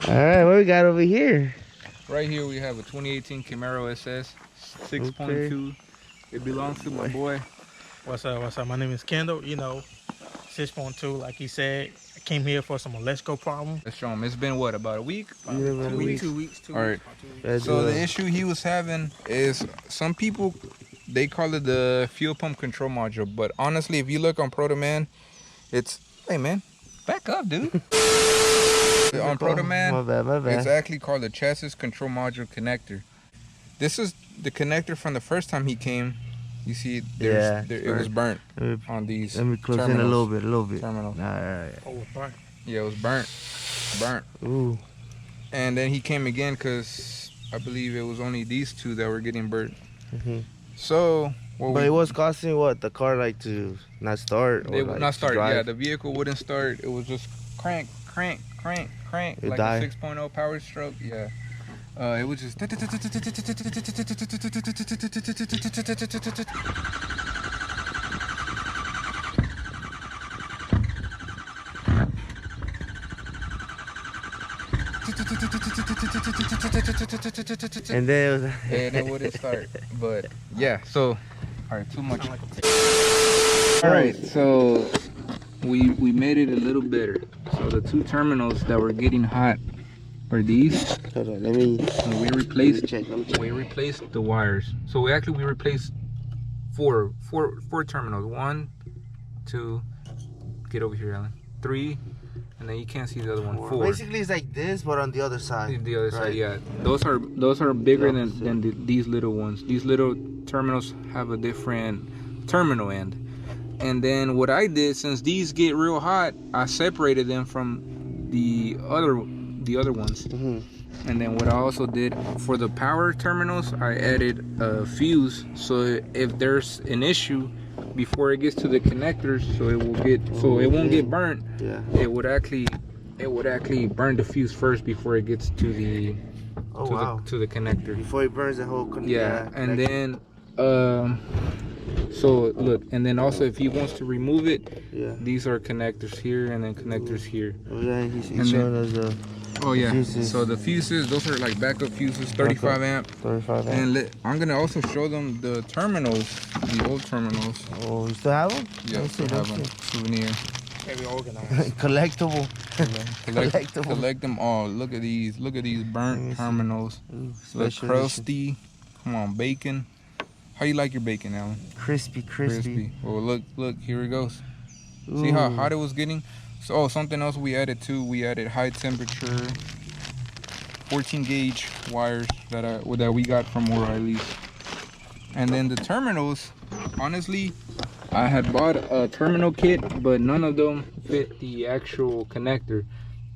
All right, what we got over here? Right here we have a 2018 Camaro SS 6.2. It belongs to my boy. What's up? What's up? My name is Kendall. You know, 6.2, like he said. I came here for some electrical problem. Let's show him. It's been what, about a week? About 2 weeks. 2 weeks. All right. So the issue he was having is some people, they call it the fuel pump control module. But honestly, if you look on ProtoMan, it's, hey man, back up, dude. On ProtoMan, my bad. it's actually called the chassis control module connector. This is the connector from the first time he came. You see, it was burnt on these. Let me close in a little bit. Terminal. All right. Oh, it's burnt. Yeah, it was burnt. Ooh. And then he came again because I believe it was only these two that were getting burnt. So, but it was costing what, the car like to not start? It would not start. Yeah, the vehicle wouldn't start. It was just crank, It like died. a 6.0 power stroke. Yeah. It was just. And then and it wouldn't start. But yeah, so all right, too much. All right, so we made it a little better. So the two terminals that were getting hot are these. hold on, let me replaced check. we replaced the wires. So we replaced four terminals. 1, 2, get over here, Alan. 3, and then you can't see the other one. 4. Basically, it's like this, but on the other side. The other side, yeah. Those are bigger than these little ones. These little terminals have a different terminal end. And then what I did, since these get real hot, I separated them from the other ones. And then what I also did for the power terminals, I added a fuse, so if there's an issue before it gets to the connectors, so it won't get burnt. Yeah. It would actually burn the fuse first before it gets to the to the connector. Before it burns the whole connector. Yeah, and then so look, and then also if he wants to remove it, these are connectors here and then connectors here. Oh yeah, he's showing us fuses. So the fuses, those are like backup fuses, 35 amp. 35 amp. And I'm gonna also show them the terminals, the old terminals. Oh, you still have them? Yeah, I still have them. Souvenir. Very organized. Collectible. Collect them all. Look at these burnt terminals. Look crusty. Come on, bacon. How you like your bacon, Alan? Crispy. Well, look, here it goes. Ooh. See how hot it was getting? So, something else we added too. We added high temperature 14 gauge wires that we got from O'Reilly's. And then the terminals, honestly, I had bought a terminal kit, but none of them fit the actual connector.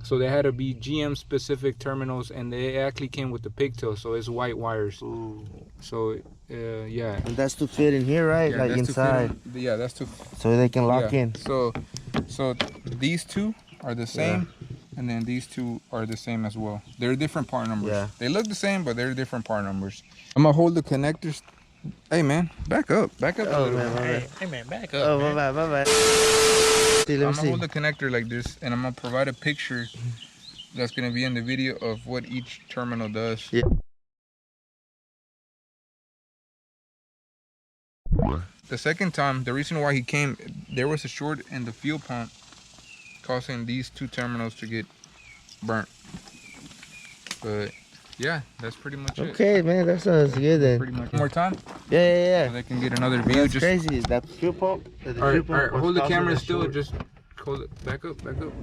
So they had to be GM specific terminals, and they actually came with the pigtail, so it's white wires. Ooh. So yeah. And that's to fit in here, right? Yeah, like inside. Yeah, that's to. So they can lock in. So these two are the same, and then these two are the same as well. They're different part numbers. Yeah. They look the same, but they're different part numbers. I'm gonna hold the connectors. Hey man, back up. Oh man, Hey man, back up. Oh man. my bad. I'm gonna hold the connector like this, and I'm gonna provide a picture that's gonna be in the video of what each terminal does. Yeah. The second time, the reason why he came, there was a short in the fuel pump, causing these two terminals to get burnt. But yeah, that's pretty much it. Okay, man, that sounds good then. Pretty much. One more time? Yeah. So they can get another view. That's crazy. That fuel pump? All right, hold the camera still. Just hold it. Back up.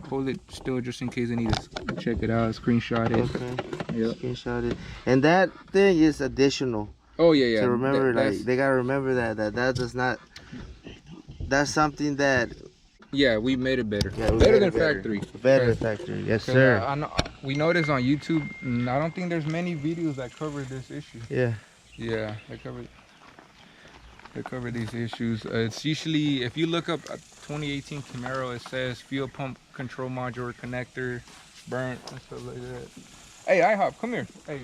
Hold it still just in case they need to check it out, screenshot it. Okay. Yep. Screenshot it. And that thing is additional. Oh yeah. To remember, like they gotta remember that does not. That's something that. Yeah, we made it better. Yeah, better than factory. Better than factory. Yes, sir. I know, we noticed on YouTube. I don't think there's many videos that cover this issue. Yeah. Yeah, they cover these issues. It's usually, if you look up a 2018 Camaro, it says fuel pump control module connector burnt and stuff like that. Hey, IHOP, come here. Hey,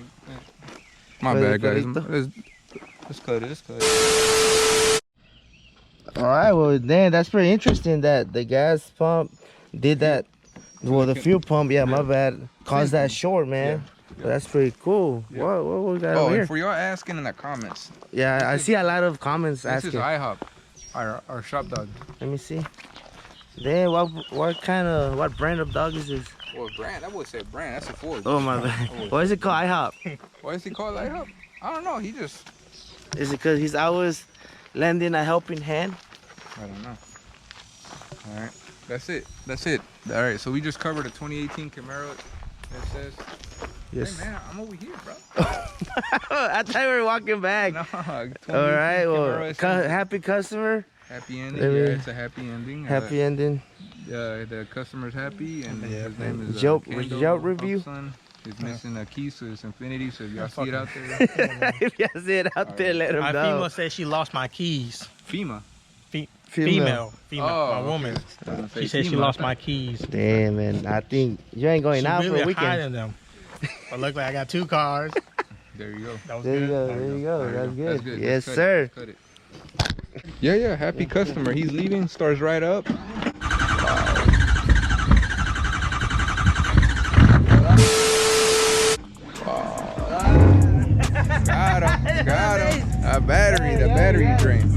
my bad, guys. Let's cut it. All right, well then that's pretty interesting that the gas pump did that. Well, the fuel pump, yeah, my bad. Caused that short, man. But that's pretty cool. Yeah. What we got Oh, over and here? for y'all asking in the comments, Yeah, I see a lot of comments this asking. is IHOP, our shop dog. Let me see. Then what brand of dog is this? Well, brand, I would say brand, that's a Ford. Oh my bad. Why is it called IHOP? Why is he called IHOP? I don't know, he just, Is it because he's always lending a helping hand? I don't know. All right, that's it. All right, so we just covered a 2018 Camaro SS. Yes. Hey man, I'm over here, bro. I thought we were walking back. No, All right, well, happy customer. Happy ending, Let me- yeah, it's a happy ending. Happy ending. The customer's happy, and his name is Yelp Kendall review. Upson. He's missing a key to his Infinity, so if y'all see it out there, If you see it out there, let him My know. female said she lost my keys. FEMA. Female, my okay. woman. Doesn't say She said she FEMA. lost my keys. Damn, man. I think you ain't going She out for really a weekend. hiding them. But look, like I got 2 cars. There you go. That was There you good. go. There you go. There That's you go. good. That's Yes, Let's cut sir. it. Let's cut it. Yeah, happy customer. He's leaving, stars right up. Got him. The battery drain.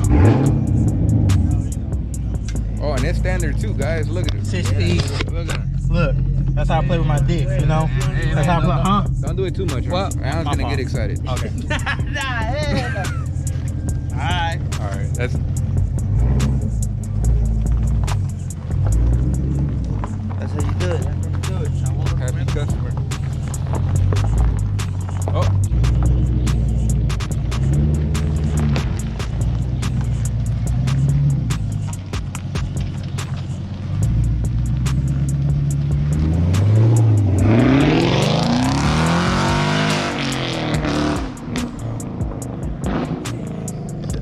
Oh, and it's standard too, guys. Look at it. 6 speed. Look at it. Look, that's how I play with my dick, you know? Hey, That's how I play, huh? Don't do it too much. What? Alan's My gonna fault. get excited. Okay. Alright. All right, that's That's how you do it. happy customer. Oh.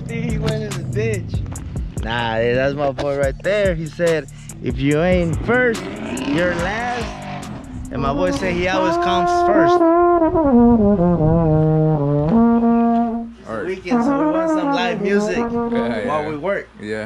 He went in the ditch. Nah, that's my boy right there. He said, if you ain't first, you're last. And my boy said he always comes first. All right. Weekend, so we want some live music Yeah. while we work. Yeah.